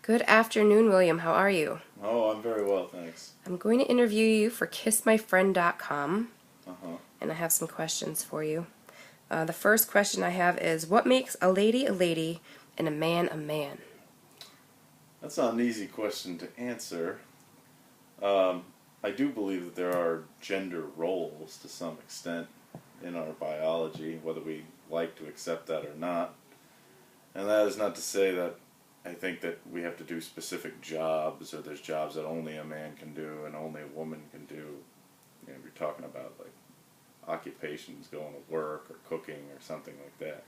Good afternoon, William. How are you? Oh, I'm very well, thanks. I'm going to interview you for kissmyfriend.com, Uh-huh. and I have some questions for you. The first question I have is, what makes a lady and a man a man? That's not an easy question to answer. Um, I do believe that there are gender roles to some extent in our biology, whether we like to accept that or not. And that is not to say that I think that we have to do specific jobs, or there's jobs that only a man can do and only a woman can do. You know, we're talking about like occupations, going to work or cooking or something like that.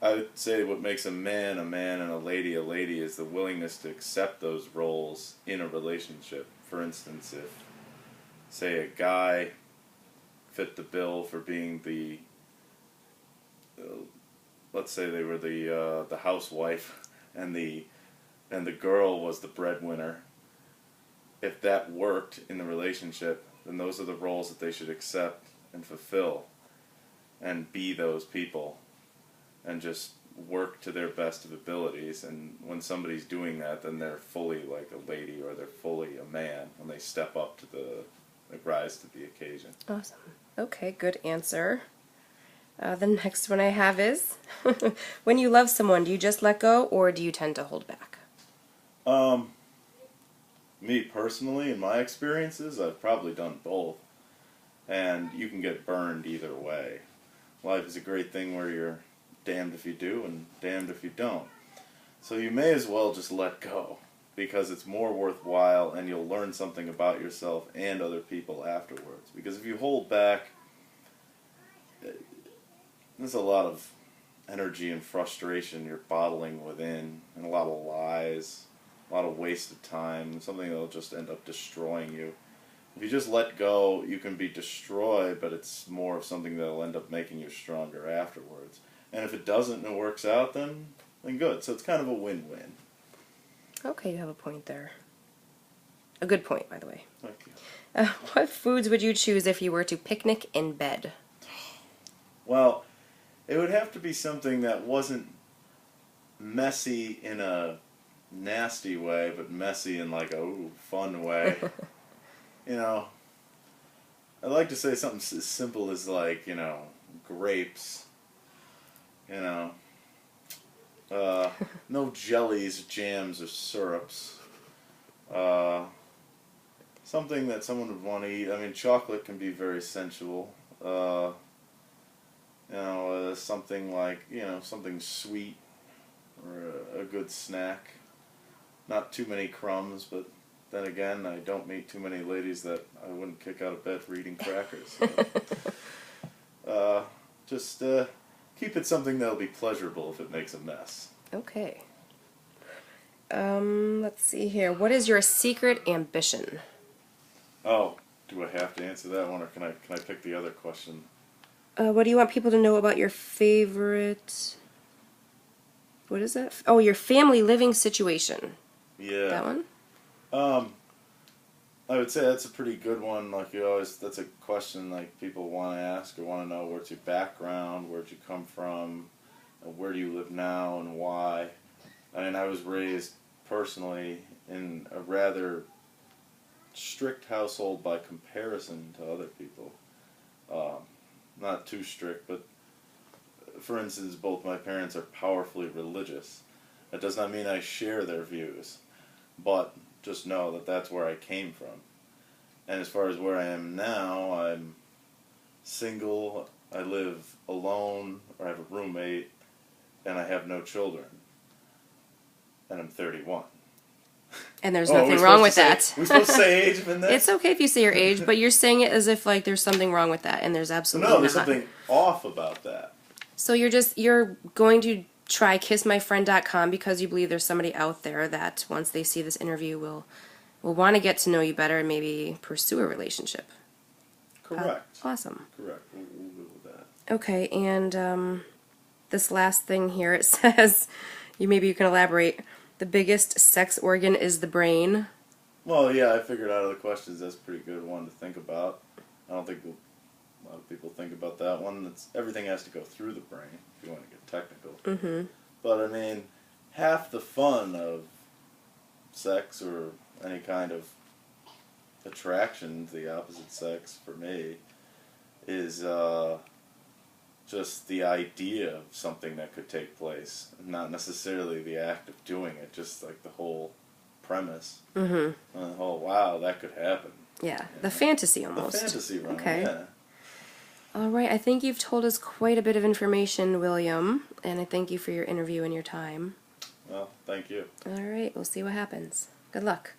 I would say what makes a man and a lady is the willingness to accept those roles in a relationship. For instance, if, say, a guy fit the bill for being let's say they were the housewife, and the girl was the breadwinner. If that worked in the relationship, then those are the roles that they should accept and fulfill, and be those people, and just work to their best of abilities. And when somebody's doing that, then they're fully like a lady, or they're fully a man when they step up to the rise to the occasion. Awesome. Okay, good answer. The next one I have is, when you love someone, do you just let go or do you tend to hold back? Me personally, in my experiences, I've probably done both, and you can get burned either way. Life is a great thing where you're damned if you do and damned if you don't. So you may as well just let go, because it's more worthwhile and you'll learn something about yourself and other people afterwards. Because if you hold back, there's a lot of energy and frustration you're bottling within, and a lot of lies, a lot of wasted time, something that'll just end up destroying you. If you just let go, you can be destroyed, but it's more of something that'll end up making you stronger afterwards. And if it doesn't and it works out, then good. So it's kind of a win-win. Okay, you have a point there. A good point, by the way. Thank you. What foods would you choose if you were to picnic in bed? Well, it would have to be something that wasn't messy in a nasty way, but messy in like a fun way. You know, I'd like to say something as simple as like, grapes. No jellies, jams, or syrups. Something that someone would want to eat. I mean, chocolate can be very sensual. Something like, something sweet, or a good snack. Not too many crumbs, but then again, I don't meet too many ladies that I wouldn't kick out of bed for eating crackers. So, just keep it something that'll be pleasurable if it makes a mess. Okay. Let's see here. What is your secret ambition? Oh, do I have to answer that one, or can I pick the other question? What do you want people to know about your favorite... What is that? Oh, your family living situation. Yeah. That one? I would say that's a pretty good one. Like, that's a question like people want to ask, or want to know where's your background, where'd you come from, where do you live now, and why. I mean, I was raised personally in a rather strict household by comparison to other people. Not too strict, but for instance, both my parents are powerfully religious. That does not mean I share their views, but just know that that's where I came from. And as far as where I am now, I'm single, I live alone, or I have a roommate, and I have no children. And I'm 31. And there's nothing wrong with that. We're supposed to say age in that? It's okay if you say your age, but you're saying it as if like there's something wrong with that, and there's absolutely No, there's not. something off about that. So you're going to try kissmyfriend.com because you believe there's somebody out there that once they see this interview will want to get to know you better and maybe pursue a relationship. Correct. Awesome. Correct. We'll go with that. Okay, and this last thing here, it says, maybe you can elaborate, the biggest sex organ is the brain. Well, yeah, I figured out of the questions that's a pretty good one to think about. I don't think a lot of people think about that one. Everything has to go through the brain, if you want to get technical. Mm-hmm. But, I mean, half the fun of sex or any kind of attraction to the opposite sex for me is just the idea of something that could take place, not necessarily the act of doing it, just like the whole premise. Mm-hmm. The whole, wow, that could happen. Yeah, the fantasy The almost. fantasy realm, Okay. yeah. All right, I think you've told us quite a bit of information, William, and I thank you for your interview and your time. Well, thank you. All right, we'll see what happens. Good luck.